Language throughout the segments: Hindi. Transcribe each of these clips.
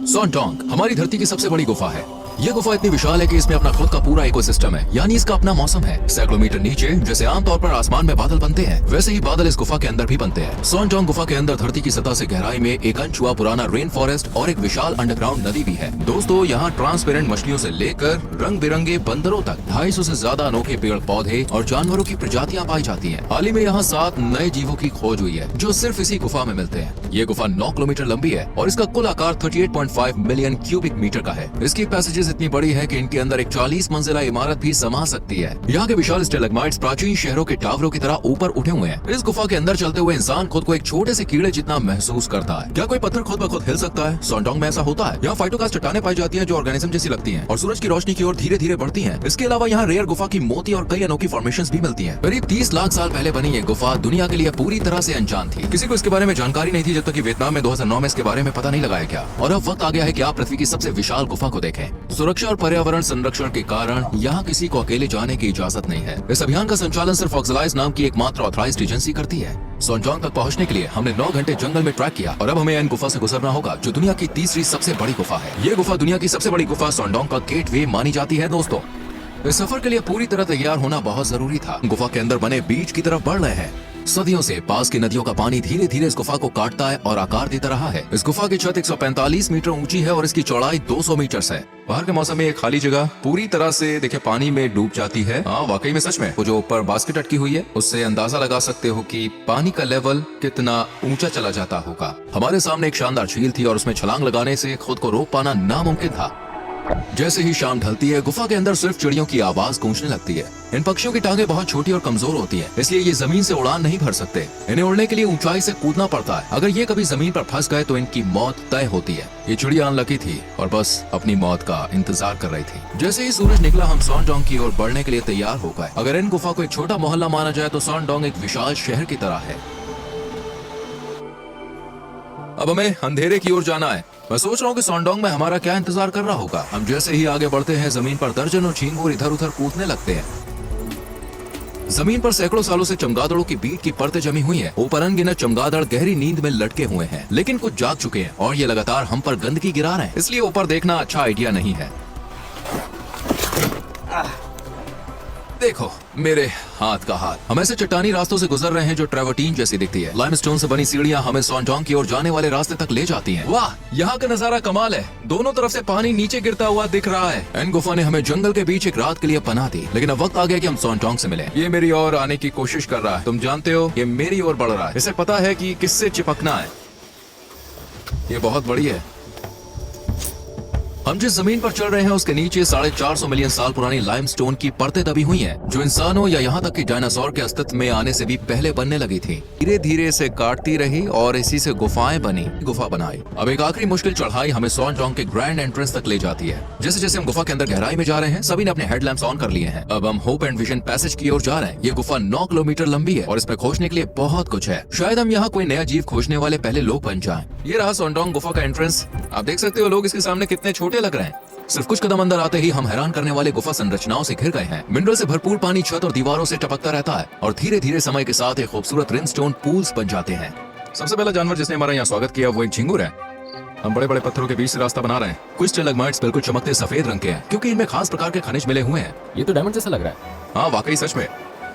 सॉन्डोंग हमारी धरती की सबसे बड़ी गुफा है। ये गुफा इतनी विशाल है कि इसमें अपना खुद का पूरा इकोसिस्टम है, यानी इसका अपना मौसम है। सैकड़ों मीटर नीचे जैसे आमतौर पर आसमान में बादल बनते हैं, वैसे ही बादल इस गुफा के अंदर भी बनते हैं। सॉन्डोंग गुफा के अंदर धरती की सतह से गहराई में एक अनछुआ पुराना रेन फॉरेस्ट और एक विशाल अंडरग्राउंड नदी भी है। दोस्तों, यहाँ ट्रांसपेरेंट मछलियों से लेकर रंग बिरंगे बंदरों तक 250 से ज्यादा अनोखे पेड़ पौधे और जानवरों की प्रजातियाँ पाई जाती है। हाल ही में यहाँ 7 नए जीवों की खोज हुई है जो सिर्फ इसी गुफा में मिलते हैं। ये गुफा 9 किलोमीटर लंबी है और इसका कुल आकार 38.5 मिलियन क्यूबिक मीटर का है। इसकी पैसेजेस इतनी बड़ी है कि के अंदर एक 40 मंजिला इमारत भी समा सकती है। यहाँ के विशाल स्टेलेग्माइट्स प्राचीन शहरों के टावरों की तरह ऊपर उठे हुए हैं। इस गुफा के अंदर चलते हुए इंसान खुद को एक छोटे से कीड़े जितना महसूस करता है। क्या कोई पत्थर खुद ब खुद हिल सकता है? सॉन्डोंग में ऐसा होता है। यहाँ फाइटोकास्ट चट्टानें पाई जाती हैं जो ऑर्गेनिज्म जैसी लगती हैं और सूरज की रोशनी की ओर धीरे धीरे बढ़ती हैं। इसके अलावा यहाँ रेयर गुफा की मोती और कई अनोखी फॉर्मेशंस भी मिलती हैं। करीब 30 लाख साल पहले बनी ये गुफा दुनिया के लिए पूरी तरह से अनजान थी। किसी को इसके बारे में जानकारी नहीं थी जब तक कि वियतनाम में 2009 में इसके बारे में पता नहीं लगाया गया। और अब वक्त आ गया है कि आप पृथ्वी की सबसे विशाल गुफा को देखें। सुरक्षा और पर्यावरण संरक्षण के कारण यहाँ किसी को अकेले जाने की इजाजत नहीं है। इस अभियान का संचालन सिर्फ ऑक्सलाइज नाम की एकमात्र ऑथराइज्ड एजेंसी करती है। सॉन्डोंग तक पहुँचने के लिए हमने 9 घंटे जंगल में ट्रैक किया और अब हमें इन गुफा से गुजरना होगा जो दुनिया की तीसरी सबसे बड़ी गुफा है। ये गुफा दुनिया की सबसे बड़ी गुफा सॉन्डोंग का गेटवे मानी जाती है। दोस्तों, इस सफर के लिए पूरी तरह तैयार होना बहुत जरूरी था। गुफा के अंदर बने बीच की तरफ बढ़ रहे हैं। सदियों से पास की नदियों का पानी धीरे धीरे इस गुफा को काटता है और आकार देता रहा है। इस गुफा की छत 145 मीटर ऊंची है और इसकी चौड़ाई 200 मीटर है। बाहर के मौसम में एक खाली जगह पूरी तरह से देखिए पानी में डूब जाती है। हाँ, वाकई में सच में। वो जो ऊपर बास्केट अटकी हुई है उससे अंदाजा लगा सकते हो कि पानी का लेवल कितना ऊंचा चला जाता होगा। हमारे सामने एक शानदार झील थी और उसमें छलांग लगाने से खुद को रोक पाना नामुमकिन था। जैसे ही शाम ढलती है, गुफा के अंदर सिर्फ चिड़ियों की आवाज गूंजने लगती है। इन पक्षियों की टांगें बहुत छोटी और कमजोर होती हैं, इसलिए ये जमीन से उड़ान नहीं भर सकते। इन्हें उड़ने के लिए ऊंचाई से कूदना पड़ता है। अगर ये कभी जमीन पर फंस गए तो इनकी मौत तय होती है। ये चिड़िया अनलकी थी और बस अपनी मौत का इंतजार कर रही थी। जैसे ही सूरज निकला, हम सॉन्डोंग की ओर बढ़ने के लिए तैयार हो गए। अगर इन गुफा को एक छोटा मोहल्ला माना जाए तो सॉन्डोंग एक विशाल शहर की तरह है। अब हमें अंधेरे की ओर जाना है। मैं सोच रहा हूँ कि सॉन्डोंग में हमारा क्या इंतजार कर रहा होगा। हम जैसे ही आगे बढ़ते हैं, जमीन पर दर्जनों झींगुर इधर उधर कूदने लगते हैं। जमीन पर सैकड़ों सालों से चमगादड़ों की बीट की परतें जमी हुई हैं। ऊपर अनगिनत चमगादड़ गहरी नींद में लटके हुए हैं, लेकिन कुछ जाग चुके हैं और ये लगातार हम पर गंदगी गिरा रहे हैं, इसलिए ऊपर देखना अच्छा आइडिया नहीं है। देखो मेरे हाथ का हाथ। हम ऐसे चट्टानी रास्तों से गुजर रहे हैं जो ट्रेवर्टीन जैसी दिखती है। लाइमस्टोन से बनी सीढ़ियां हमें सॉन्डोंग की ओर जाने वाले रास्ते तक ले जाती हैं। वाह, यहाँ का नजारा कमाल है। दोनों तरफ से पानी नीचे गिरता हुआ दिख रहा है। एन गुफा ने हमें जंगल के बीच एक रात के लिए पनाह दी, लेकिन अब वक्त आ गया कि हम सॉन्डोंग से मिले। ये मेरी ओर आने की कोशिश कर रहा है। तुम जानते हो ये मेरी ओर बढ़ रहा है। इसे पता है कि किससे चिपकना है। ये बहुत बड़ी है। हम जिस जमीन पर चल रहे हैं उसके नीचे 450 मिलियन साल पुरानी लाइमस्टोन की परतें दबी हुई हैं, जो इंसानों या यहाँ तक कि डायनासोर के अस्तित्व में आने से भी पहले बनने लगी थी। धीरे धीरे इसे काटती रही और इसी से गुफाएं बनी, गुफा बनाई। अब एक आखिरी मुश्किल चढ़ाई हमें सॉन्डोंग के ग्रैंड एंट्रेंस तक ले जाती है। जैसे जैसे हम गुफा के अंदर गहराई में जा रहे हैं, सभी ने अपने हेडलैम्प्स ऑन कर लिए हैं। अब हम होप एंड विजन पैसेज की ओर जा रहे हैं। ये गुफा 9 किलोमीटर लंबी है और इसमें खोजने के लिए बहुत कुछ है। शायद हम यहाँ कोई नया जीव खोजने वाले पहले लोग बन जाएं। ये रहा सॉन्डोंग गुफा का एंट्रेंस। आप देख सकते हो लोग इसके सामने कितने छोटे लग रहे हैं। सिर्फ कुछ कदम अंदर आते ही हम हैरान करने वाले गुफा संरचनाओं से घिर गए हैं। मिनरल से भरपूर पानी छत और दीवारों से टपकता रहता है और धीरे धीरे समय के साथ एक खूबसूरत रिनस्टोन पूल्स बन जाते हैं। सबसे पहला जानवर जिसने हमारा यहाँ स्वागत किया वो एक झिंगुर है। हम बड़े बड़े पत्थरों के बीच से रास्ता बना रहे हैं। कुछ स्टेलेग्माइट्स बिल्कुल चमकते सफेद रंग के हैं क्योंकि इनमें खास प्रकार के खनिज मिले हुए हैं। ये तो डायमंड जैसा लग रहा है। हाँ, वाकई सच में।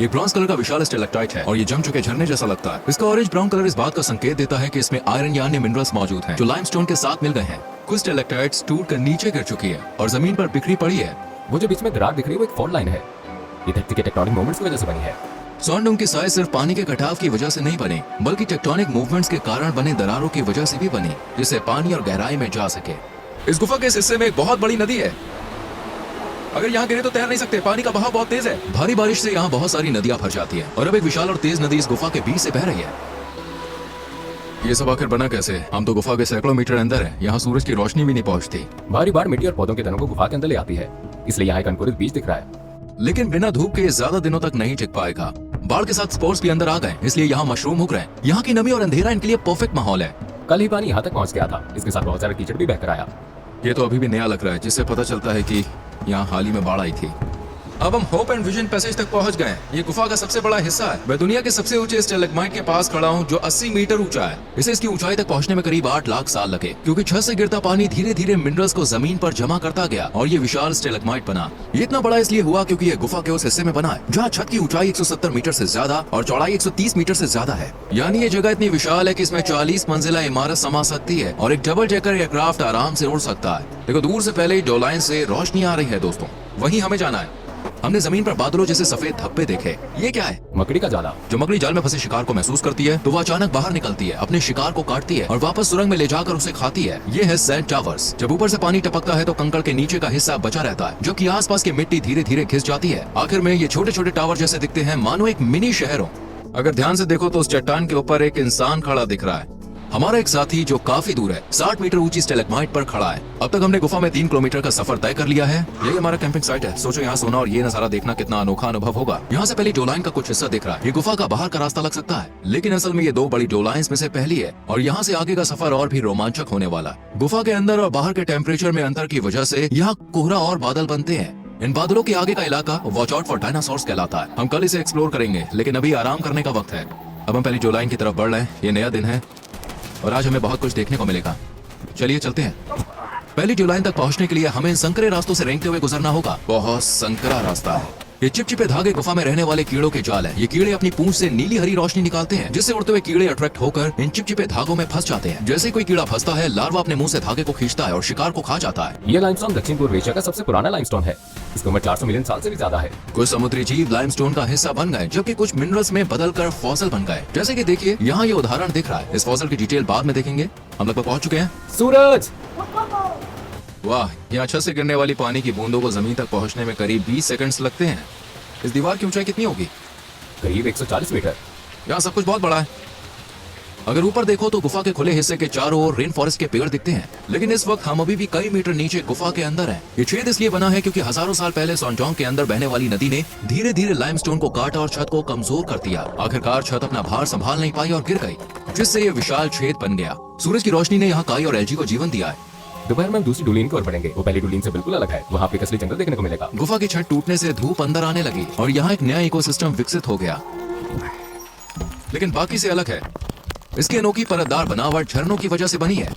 ये ब्रॉन्ज कलर का विशाल स्टेलेक्टाइट है और ये जम चुके झरने जैसा लगता है। इसका ऑरेंज ब्राउन कलर इस बात का संकेत देता है कि इसमें आयरन या अन्य मिनरल्स मौजूद हैं जो लाइमस्टोन के साथ मिल गए हैं। कुछ स्टेलेक्टाइट्स टूट कर नीचे गिर चुकी है और जमीन पर बिखरी पड़ी है। वो जो बीच में दरार दिख रही है वो एक फॉल्ट लाइन है। ये धरती के टेक्टोनिक मूवमेंट्स की वजह से बनी है। सॉन्डोंग की साइज सिर्फ पानी के कटाव की वजह से नहीं बनी, बल्कि टेक्टोनिक मूवमेंट्स के कारण बने दरारों की वजह से भी बनी, जिससे पानी और गहराई में जा सके। इस गुफा के इस हिस्से में एक बहुत बड़ी नदी है। अगर यहाँ गिरे तो तैर नहीं सकते, पानी का बहाव बहुत तेज है। भारी बारिश से यहाँ बहुत सारी नदियाँ भर जाती है और अब एक विशाल और तेज नदी इस गुफा के बीच से बह रही है। ये सब आखिर बना कैसे? हम तो गुफा के सैकड़ों मीटर अंदर हैं। यहाँ सूरज की रोशनी भी नहीं पहुँचती। भारी बाढ़ मिट्टी और पौधों के तनों को गुफा के अंदर ले आती है, इसलिए यहाँ एक अंकुरित बीज दिख रहा है। लेकिन बिना धूप के ज्यादा दिनों तक नहीं टिक पाएगा। बाढ़ के साथ स्पोर्स भी अंदर आ गए, इसलिए यहाँ मशरूम उग रहे हैं। यहाँ की नमी और अंधेरा इनके लिए परफेक्ट माहौल है। कल ही पानी यहाँ तक पहुँच गया था, इसके साथ बहुत सारा कीचड़ भी बहकर आया। ये तो अभी भी नया लग रहा है, जिससे पता चलता है कि यहाँ हाल ही में बाढ़ आई थी। अब हम होप एंड विजन पैसेज तक पहुंच गए हैं। ये गुफा का सबसे बड़ा हिस्सा है। मैं दुनिया के सबसे ऊंचे स्टेलेग्माइट के पास खड़ा हूं जो 80 मीटर ऊंचा है। इसे इसकी ऊंचाई तक पहुंचने में करीब 8 लाख साल लगे, क्योंकि छत से गिरता पानी धीरे धीरे मिनरल्स को जमीन पर जमा करता गया और ये विशाल स्टेलेग्माइट बना। ये इतना बड़ा इसलिए हुआ क्योंकि ये गुफा के उस हिस्से में बना है जहाँ छत की ऊंचाई 170 मीटर से ज्यादा और चौड़ाई 130 मीटर से ज्यादा है। यानी ये जगह इतनी विशाल है कि इसमें 40 मंजिला इमारत समा सकती है और एक डबल डेकर एयरक्राफ्ट आराम से उड़ सकता है। देखो दूर से पहले जॉ लाइन से रोशनी आ रही है दोस्तों, वहीं हमें जाना है। हमने जमीन पर बादलों जैसे सफेद धब्बे देखे। ये क्या है? मकड़ी का जाला। जो मकड़ी जाल में फंसे शिकार को महसूस करती है तो वो अचानक बाहर निकलती है, अपने शिकार को काटती है और वापस सुरंग में ले जाकर उसे खाती है। ये है सैंड टावर्स। जब ऊपर से पानी टपकता है तो कंकड़ के नीचे का हिस्सा बचा रहता है, जबकि आसपास की मिट्टी धीरे धीरे घिस जाती है। आखिर में ये छोटे छोटे टावर जैसे दिखते हैं, मानो एक मिनी शहर हो। अगर ध्यान से देखो तो उस चट्टान के ऊपर एक इंसान खड़ा दिख रहा है, हमारा एक साथी जो काफी दूर है 60 मीटर ऊंची स्टेलेग्माइट पर खड़ा है। अब तक हमने गुफा में 3 किलोमीटर का सफर तय कर लिया है। यही हमारा कैंपिंग साइट है। सोचो यहाँ सोना और ये नजारा देखना कितना अनोखा अनुभव होगा। यहाँ से पहले डो लाइन का कुछ हिस्सा दिख रहा है। ये गुफा का बाहर का रास्ता लग सकता है, लेकिन असल में ये 2 बड़ी डो लाइन्स में से पहली है और यहाँ से आगे का सफर और भी रोमांचक होने वाला। गुफा के अंदर और बाहर के टेम्परेचर में अंतर की वजह से यहाँ कोहरा और बादल बनते हैं। इन बादलों के आगे का इलाका वॉच आउट फॉर डायनासोर्स कहलाता है। हम कल इसे एक्सप्लोर करेंगे, लेकिन अभी आराम करने का वक्त है। अब हम पहली डो लाइन की तरफ बढ़ रहे हैं। ये नया दिन है और आज हमें बहुत कुछ देखने को मिलेगा। चलिए चलते हैं। पहली डो लाइन तक पहुंचने के लिए हमें इन संकरे रास्तों से रेंगते हुए गुजरना होगा। बहुत संकरा रास्ता है। ये चिपचिपे धागे गुफा में रहने वाले कीड़ों के जाल है। ये कीड़े अपनी पूंछ से नीली हरी रोशनी निकालते हैं, जिससे उड़ते हुए कीड़े अट्रैक्ट होकर इन चिपचिपे धागों में फंस जाते हैं। जैसे कोई कीड़ा फंसता है, लार्वा अपने मुंह से धागे को खींचता है और शिकार को खा जाता है। ये लाइमस्टोन दक्षिण पूर्व एशिया का सबसे पुराना लाइमस्टोन है। इसकी उम्र 400 मिलियन साल से भी ज्यादा है। कुछ समुद्री जीव लाइमस्टोन का हिस्सा बन गए, जबकि कुछ मिनरल्स में बदलकर फॉसिल बन गए। जैसे कि देखिए यहाँ ये उदाहरण दिख रहा है। इस फॉसिल की डिटेल बाद में देखेंगे। हम लगभग पहुंच चुके हैं। सूरज! वाह, यहाँ छत से गिरने वाली पानी की बूंदों को जमीन तक पहुँचने में करीब 20 सेकंड्स लगते हैं। इस दीवार की ऊंचाई कितनी होगी? करीब 140 मीटर। यहाँ सब कुछ बहुत बड़ा है। अगर ऊपर देखो तो गुफा के खुले हिस्से के चारों ओर रेन फॉरेस्ट के पेड़ दिखते हैं, लेकिन इस वक्त हम अभी भी कई मीटर नीचे गुफा के अंदर हैं। ये छेद इसलिए बना है क्योंकि हजारों साल पहले सॉन्जोंग के अंदर बहने वाली नदी ने धीरे धीरे लाइमस्टोन को काटा और छत को कमजोर कर दिया। आखिरकार छत अपना भार संभाल नहीं पाई और गिर गई, जिससे ये विशाल छेद बन गया। सूरज की रोशनी ने यहाँ काई और एल्गी को जीवन दिया है। दोपहर में हम दूसरी डोलीन की ओर बढ़ेंगे। वो पहली डोलीन से बिल्कुल अलग है। वहाँ पे एक असली जंगल देखने को मिलेगा। गुफा की छत टूटने से धूप अंदर आने लगी और यहाँ एक नया इकोसिस्टम विकसित हो गया, लेकिन बाकी से अलग है। इसकी अनोखी परतदार बनावट झरनों की वजह से बनी है।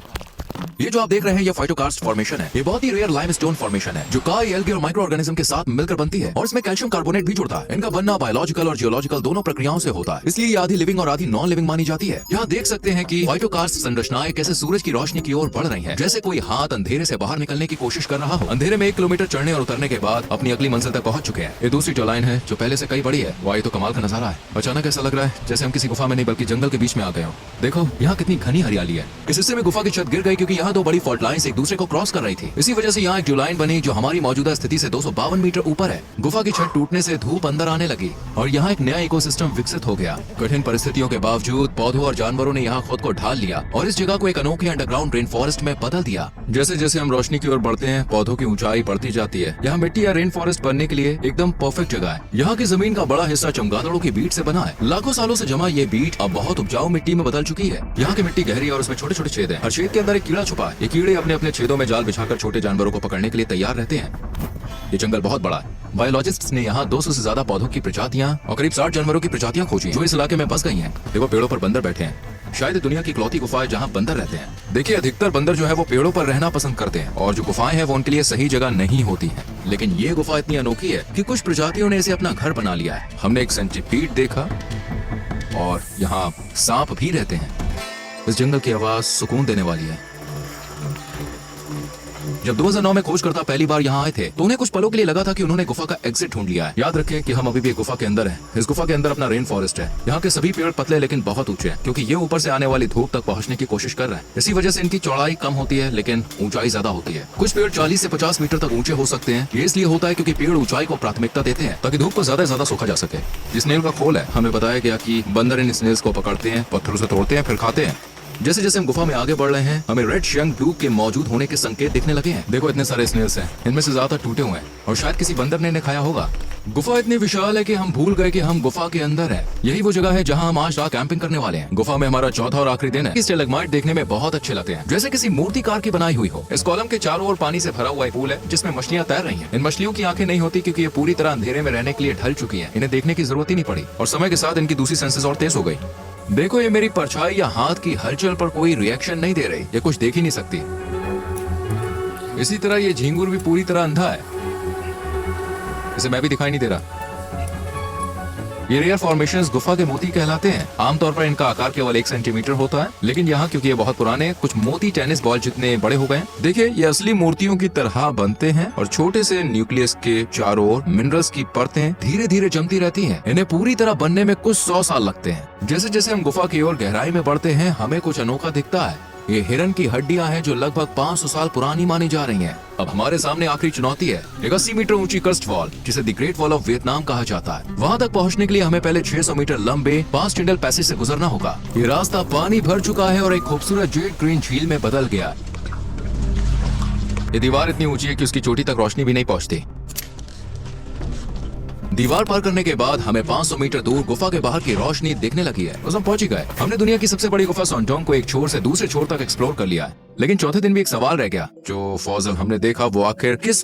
ये जो आप देख रहे हैं ये फाइटोकार्स्ट फॉर्मेशन है। ये बहुत ही रेयर लाइमस्टोन फॉर्मेशन है जो काई, एल्गी और माइक्रो ऑर्गेनिज्म के साथ मिलकर बनती है और इसमें कैल्शियम कार्बोनेट भी जुड़ता है। इनका बनना बायोलॉजिकल और जियोलॉजिकल दोनों प्रक्रियाओं से होता है, इसलिए ये आधी लिविंग और आधी नॉन लिविंग मानी जाती है। यहाँ देख सकते हैं कि फाइटोकार्स्ट संरचनाएं कैसे सूरज की रोशनी की ओर बढ़ रही है, जैसे कोई हाथ अंधेरे से बाहर निकलने की कोशिश कर रहा हो। अंधेरे में 1 किलोमीटर चढ़ने और उतरने के बाद अपनी अगली मंजिल तक पहुंच चुके हैं। ये दूसरी डो लाइन है जो पहले से कई बड़ी है। वाह, तो कमाल का नजारा है। अचानक ऐसा लग रहा है जैसे हम किसी गुफा में नहीं बल्कि जंगल के बीच में आ गए हो। देखो यहाँ कितनी घनी हरियाली है। इस हिस्से में गुफा की छत गिर गई क्योंकि यहाँ 2 बड़ी फॉल्ट लाइन्स एक दूसरे को क्रॉस कर रही थी। इसी वजह से यहाँ एक डो लाइन बनी जो हमारी मौजूदा स्थिति से 252 मीटर ऊपर है। गुफा की छत टूटने से धूप अंदर आने लगी और यहाँ एक नया इकोसिस्टम विकसित हो गया। कठिन परिस्थितियों के बावजूद पौधों और जानवरों ने यहाँ खुद को ढाल लिया और इस जगह को एक अनोखे अंडरग्राउंड रेन फॉरेस्ट में बदल दिया। जैसे जैसे हम रोशनी की ओर बढ़ते हैं, पौधों की ऊंचाई बढ़ती जाती है। यहाँ मिट्टी या रेन फॉरेस्ट बनने के लिए एकदम परफेक्ट जगह है। यहाँ की जमीन का बड़ा हिस्सा चमगादड़ों की बीट से बना है। लाखों सालों से जमा ये बीट अब बहुत उपजाऊ मिट्टी में बदल चुकी है। यहाँ की मिट्टी गहरी और उसमें छोटे छोटे छेद हैं। हर छेद के अंदर एक कीड़ा छुपा है। ये कीड़े अपने अपने छेदों में जाल बिछाकर छोटे जानवरों को पकड़ने के लिए तैयार रहते हैं। ये जंगल बहुत बड़ा है। बायोलॉजिस्ट्स ने यहाँ 200 से ज्यादा पौधों की प्रजातियां और करीब 60 जानवरों की प्रजातियां खोजी जो इस इलाके में बस गई हैं। देखो पेड़ों पर बंदर बैठे हैं। शायद दुनिया की इकलौती गुफा है जहाँ बंदर रहते हैं। देखिए अधिकतर बंदर जो है वो पेड़ों पर रहना पसंद करते हैं और जो गुफाएं हैं वो उनके लिए सही जगह नहीं होती हैं। लेकिन ये गुफा इतनी अनोखी है कि कुछ प्रजातियों ने इसे अपना घर बना लिया है। हमने एक सेंटीपीड देखा और यहाँ सांप भी रहते हैं। इस जंगल की आवाज सुकून देने वाली है। जब 2009 में खोजकर्ता पहली बार यहाँ आए थे तो उन्हें कुछ पलों के लिए लगा था कि उन्होंने गुफा का एग्जिट ढूंढ लिया है। याद रखें कि हम अभी भी एक गुफा के अंदर हैं। इस गुफा के अंदर अपना रेन फॉरेस्ट है। यहाँ के सभी पेड़ पतले लेकिन बहुत ऊंचे हैं क्योंकि ये ऊपर से आने वाली धूप तक पहुंचने की कोशिश कर रहे हैं। इसी वजह से इनकी चौड़ाई कम होती है लेकिन ऊंचाई ज्यादा होती है। कुछ पेड़ 40 से 50 मीटर तक ऊंचे हो सकते हैं। ये इसलिए होता है क्योंकि पेड़ ऊंचाई को प्राथमिकता देते हैं ताकि धूप को ज्यादा सोखा जा सके। स्नेल का खोल है। हमें बताया गया कि बंदर इन स्नेल्स को पकड़ते हैं, पत्थरों से तोड़ते हैं, फिर खाते हैं। जैसे जैसे हम गुफा में आगे बढ़ रहे हैं हमें रेड शंक ब्लू के मौजूद होने के संकेत दिखने लगे हैं। देखो इतने सारे स्नेल्स हैं, इनमें से ज्यादातर टूटे हुए हैं और शायद किसी बंदर ने इन्हें खाया होगा। गुफा इतनी विशाल है कि हम भूल गए कि हम गुफा के अंदर हैं। यही वो जगह है जहां हम आज रात कैंपिंग करने वाले हैं। गुफा में हमारा चौथा और आखिरी दिन है। स्टेलेग्माइट देखने में बहुत अच्छे लगते हैं, जैसे किसी मूर्तिकार की बनाई हुई हो। इस कॉलम के चारों ओर पानी से भरा हुआ एक पूल है जिसमें मछलियां तैर रही हैं। इन मछलियों की आंखें नहीं होती क्योंकि ये पूरी तरह अंधेरे में रहने के लिए ढल चुकी हैं। इन्हें देखने की जरूरत ही नहीं पड़ी और समय के साथ इनकी दूसरी सेंसेस और तेज हो गई। देखो ये मेरी परछाई या हाथ की हलचल पर कोई रिएक्शन नहीं दे रही, ये कुछ देख ही नहीं सकती। इसी तरह ये झींगुर भी पूरी तरह अंधा है, इसे मैं भी दिखाई नहीं दे रहा। ये रेयर फॉर्मेशंस गुफा के मोती कहलाते हैं। आमतौर पर इनका आकार केवल 1 सेंटीमीटर होता है, लेकिन यहाँ क्योंकि ये बहुत पुराने कुछ मोती टेनिस बॉल जितने बड़े हो गए हैं। देखिए ये असली मूर्तियों की तरह बनते हैं और छोटे से न्यूक्लियस के चारों ओर मिनरल्स की परतें धीरे धीरे जमती रहती हैं। इन्हें पूरी तरह बनने में कुछ 100 साल लगते हैं। जैसे जैसे हम गुफा की ओर गहराई में बढ़ते हैं हमें कुछ अनोखा दिखता है। ये हिरन की हड्डियां हैं जो लगभग 500 साल पुरानी मानी जा रही हैं। अब हमारे सामने आखिरी चुनौती है, एक 80 मीटर ऊंची कर्स्ट वॉल जिसे the great wall of Vietnam कहा जाता है। वहां तक पहुंचने के लिए हमें पहले 600 मीटर लंबे 5 टनल पैसेज से गुजरना होगा। ये रास्ता पानी भर चुका है और एक खूबसूरत जेड ग्रीन झील में बदल गया। ये दीवार इतनी ऊंची है कि उसकी चोटी तक रोशनी भी नहीं पहुंचती। दीवार पार करने के बाद हमें 500 मीटर दूर गुफा के बाहर की रोशनी दिखने लगी है। बस हम पहुंच ही गए। हमने दुनिया की सबसे बड़ी गुफा सोनटोंग को एक छोर से दूसरे छोर तक एक्सप्लोर कर लिया है। लेकिन चौथे दिन भी एक सवाल रह गया। जो फॉसिल हमने देखा वो आखिर किस